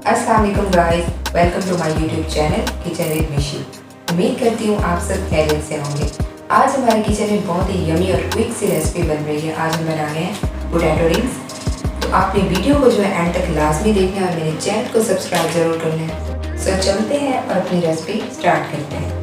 अस्सलाम वालेकुम guys, welcome to my YouTube channel kitchen with Mishi. उम्मीद करती हूँ आप सब खैरियत से होंगे। आज हमारे किचन में बहुत ही यमी और क्विक सी रेसिपी बन रही है। आज हम बना रहे हैं पोटैटो रिंग्स। तो आपने वीडियो को जो है एंड तक लाजमी देखना है और मेरे चैनल को सब्सक्राइब जरूर कर लें। सो चलते हैं और अपनी रेसिपी स्टार्ट करते हैं।